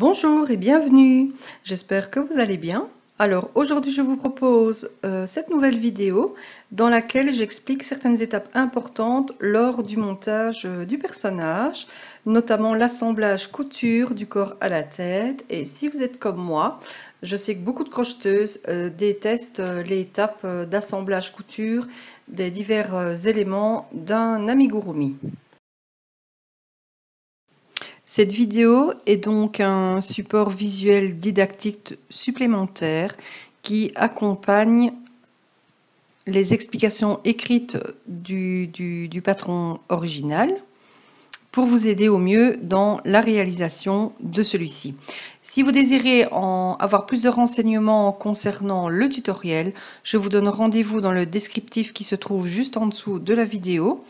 Bonjour et bienvenue, j'espère que vous allez bien. Alors aujourd'hui je vous propose cette nouvelle vidéo dans laquelle j'explique certaines étapes importantes lors du montage du personnage, notamment l'assemblage couture du corps à la tête. Et si vous êtes comme moi, je sais que beaucoup de crocheteuses détestent les étapes d'assemblage couture des divers éléments d'un amigurumi. Cette vidéo est donc un support visuel didactique supplémentaire qui accompagne les explications écrites du patron original pour vous aider au mieux dans la réalisation de celui-ci. Si vous désirez avoir plus de renseignements concernant le tutoriel, je vous donne rendez-vous dans le descriptif qui se trouve juste en dessous de la vidéo,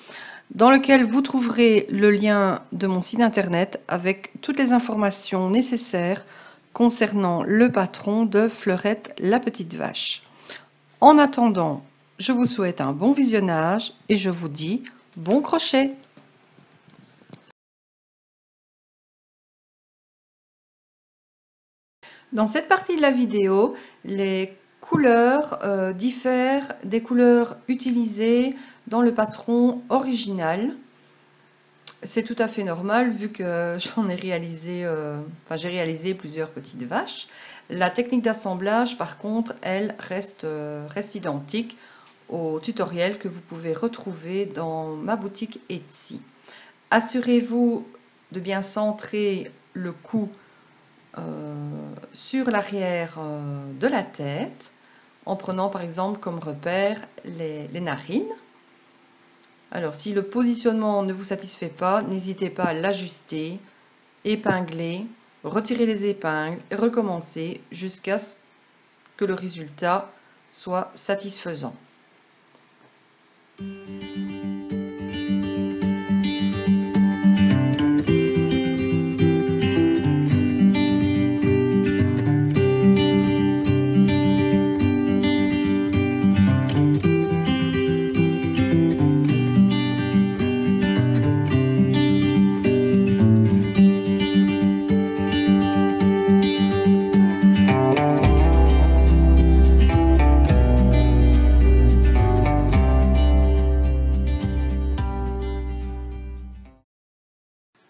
dans lequel vous trouverez le lien de mon site internet avec toutes les informations nécessaires concernant le patron de Fleurette la petite vache. En attendant, je vous souhaite un bon visionnage et je vous dis bon crochet! Dans cette partie de la vidéo, les couleurs diffèrent des couleurs utilisées dans le patron original. C'est tout à fait normal vu que j'en ai réalisé, j'ai réalisé plusieurs petites vaches. La technique d'assemblage, par contre, elle reste identique au tutoriel que vous pouvez retrouver dans ma boutique Etsy. Assurez-vous de bien centrer le cou sur l'arrière de la tête, en prenant par exemple comme repère les narines. Alors, si le positionnement ne vous satisfait pas, n'hésitez pas à l'ajuster, épingler, retirer les épingles et recommencer jusqu'à ce que le résultat soit satisfaisant.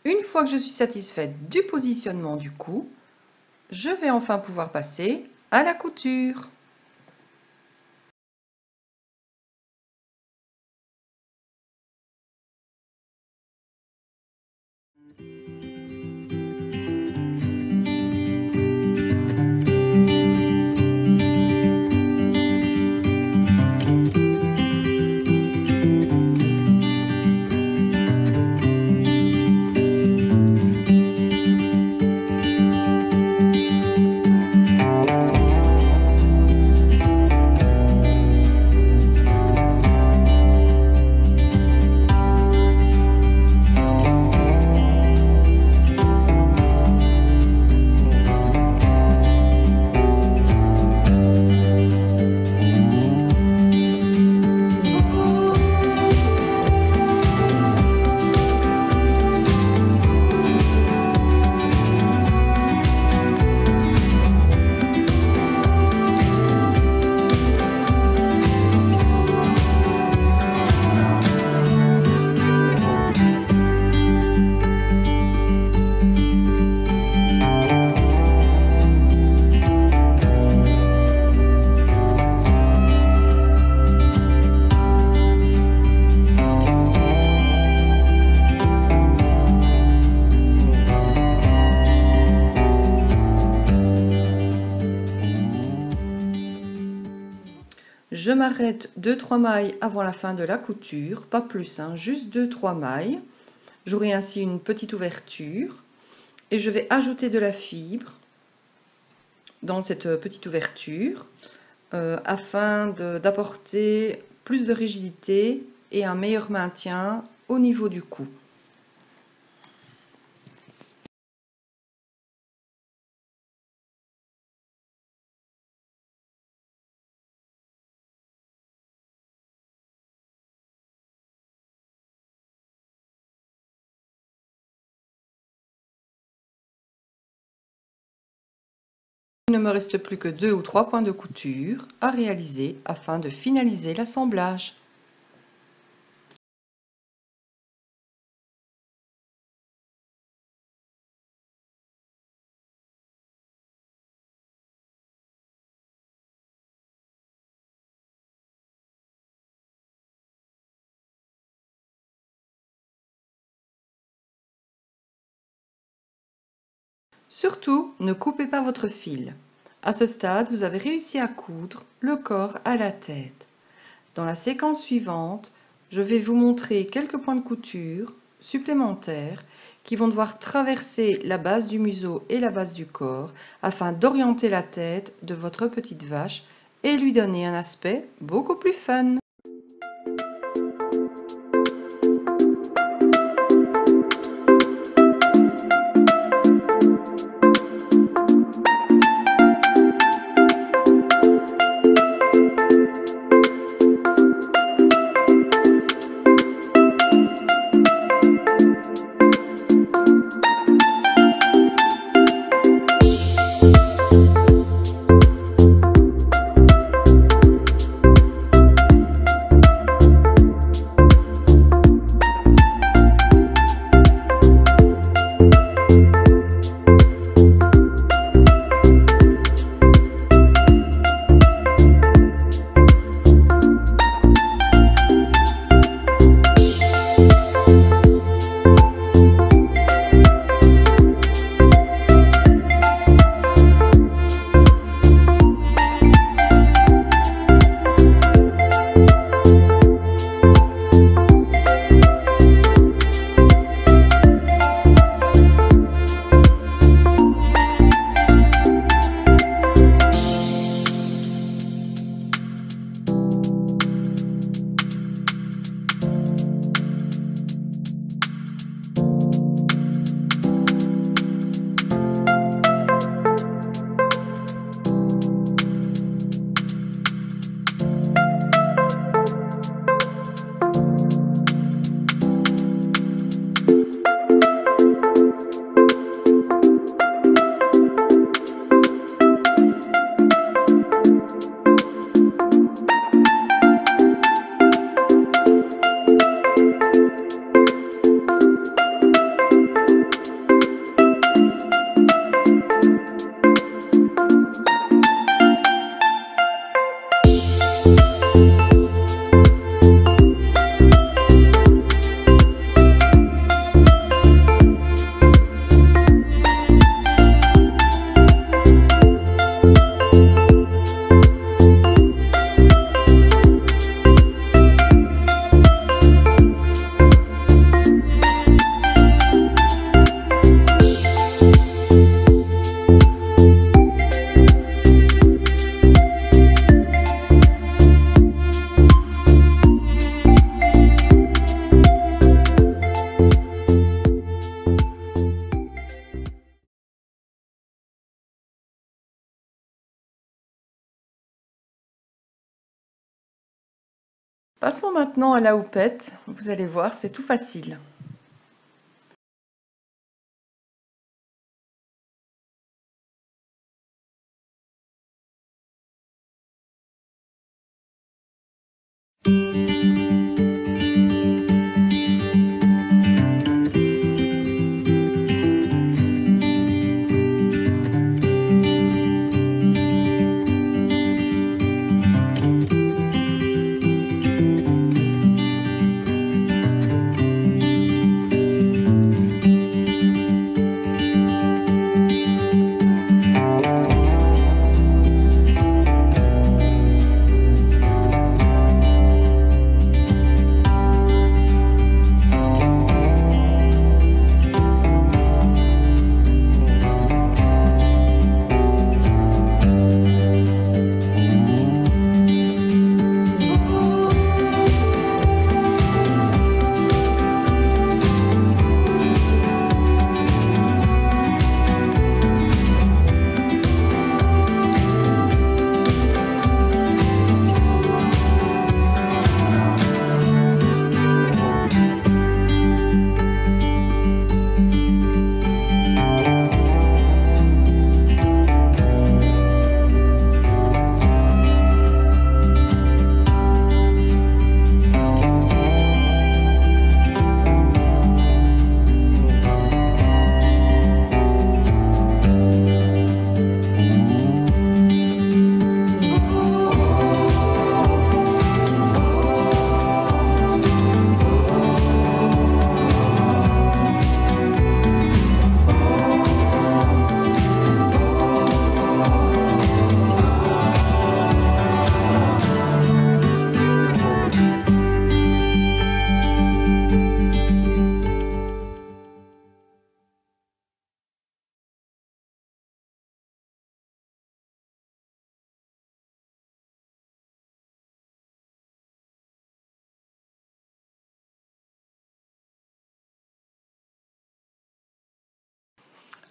Une fois que je suis satisfaite du positionnement du cou, je vais enfin pouvoir passer à la couture. Je m'arrête 2-3 mailles avant la fin de la couture, pas plus, juste 2-3 mailles. J'aurai ainsi une petite ouverture et je vais ajouter de la fibre dans cette petite ouverture afin d'apporter plus de rigidité et un meilleur maintien au niveau du cou. Il ne me reste plus que 2 ou 3 points de couture à réaliser afin de finaliser l'assemblage. Surtout, ne coupez pas votre fil. À ce stade, vous avez réussi à coudre le corps à la tête. Dans la séquence suivante, je vais vous montrer quelques points de couture supplémentaires qui vont devoir traverser la base du museau et la base du corps afin d'orienter la tête de votre petite vache et lui donner un aspect beaucoup plus fun. Passons maintenant à la houppette. Vous allez voir, c'est tout facile.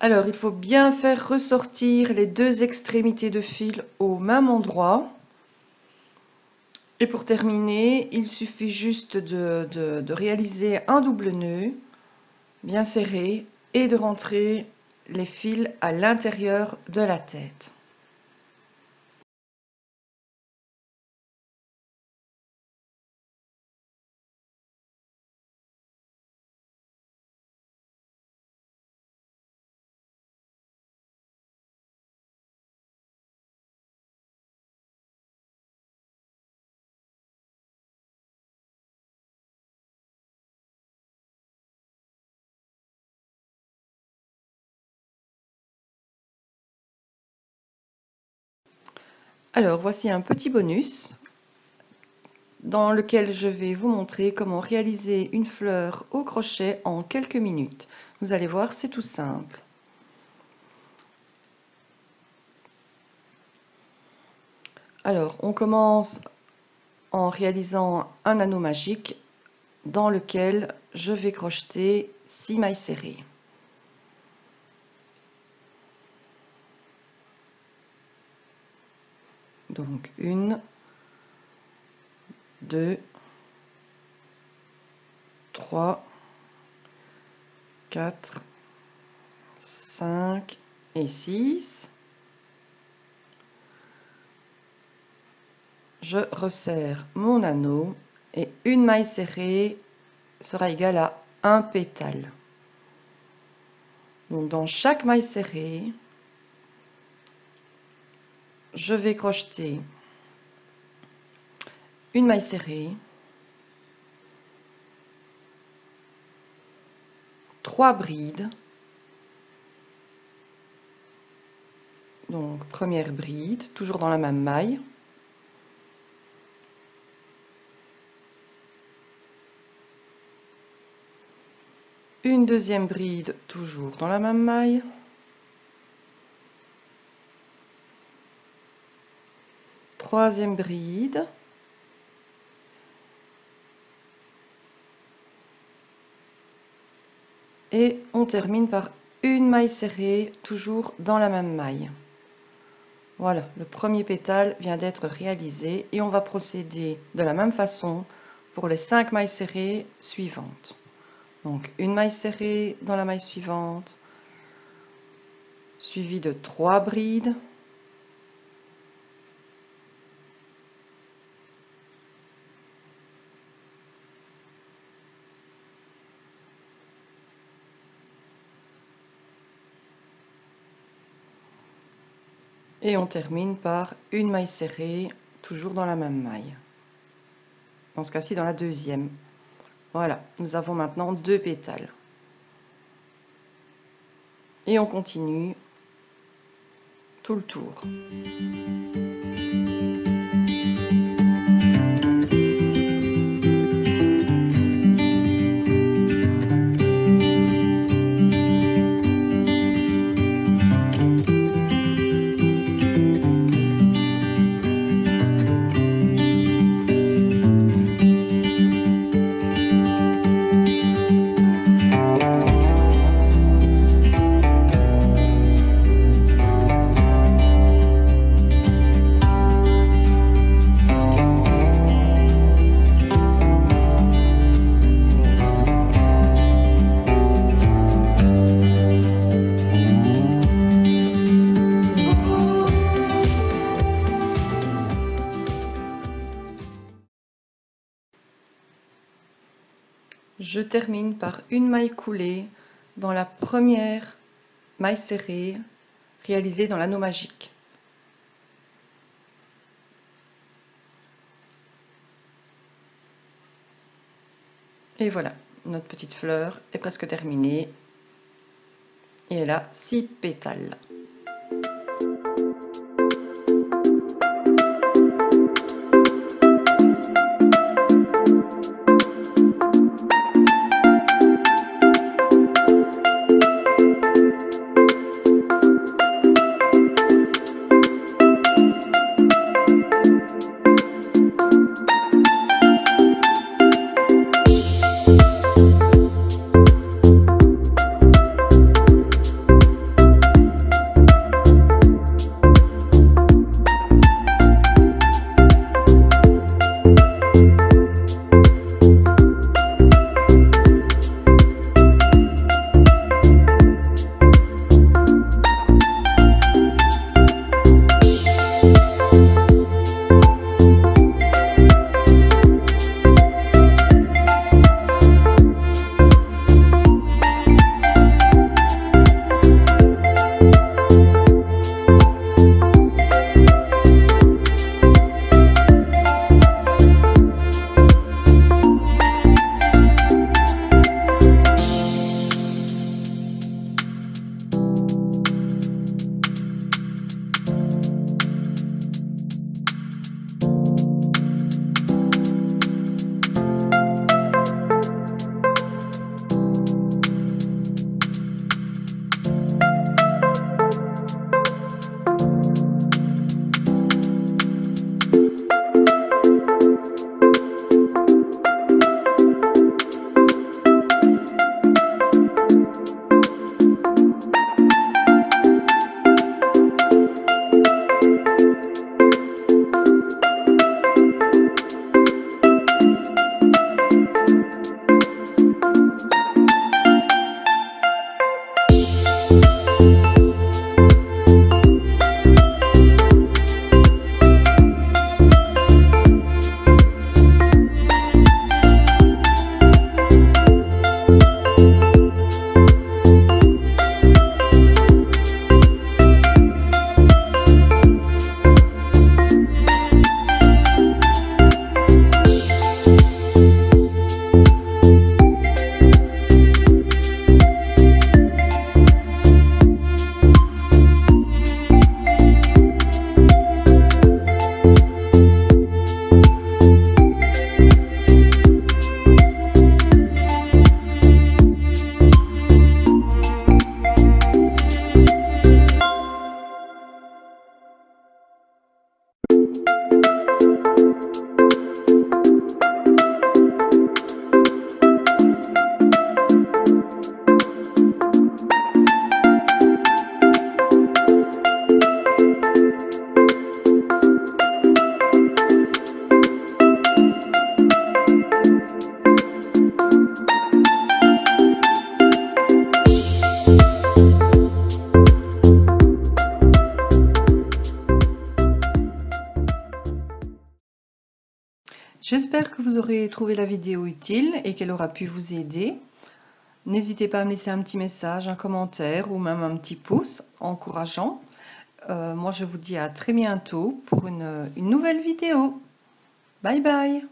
Alors, il faut bien faire ressortir les deux extrémités de fil au même endroit. Et pour terminer, il suffit juste de réaliser un double nœud bien serré et de rentrer les fils à l'intérieur de la tête. Alors, voici un petit bonus dans lequel je vais vous montrer comment réaliser une fleur au crochet en quelques minutes. Vous allez voir, c'est tout simple. Alors, on commence en réalisant un anneau magique dans lequel je vais crocheter 6 mailles serrées. Donc 1, 2, 3, 4, 5 et 6. Je resserre mon anneau et une maille serrée sera égale à un pétale. Donc dans chaque maille serrée, je vais crocheter une maille serrée, 3 brides. Donc première bride, toujours dans la même maille. Une deuxième bride, toujours dans la même maille. Troisième bride. Et on termine par une maille serrée, toujours dans la même maille. Voilà, le premier pétale vient d'être réalisé et on va procéder de la même façon pour les 5 mailles serrées suivantes. Donc une maille serrée dans la maille suivante, suivie de 3 brides. Et on termine par une maille serrée, toujours dans la même maille. Dans ce cas-ci, dans la deuxième. Voilà, nous avons maintenant 2 pétales. Et on continue tout le tour. Je termine par une maille coulée dans la première maille serrée réalisée dans l'anneau magique. Et voilà, notre petite fleur est presque terminée et elle a 6 pétales. J'espère que vous aurez trouvé la vidéo utile et qu'elle aura pu vous aider. N'hésitez pas à me laisser un petit message, un commentaire ou même un petit pouce encourageant. Moi, je vous dis à très bientôt pour une nouvelle vidéo. Bye bye!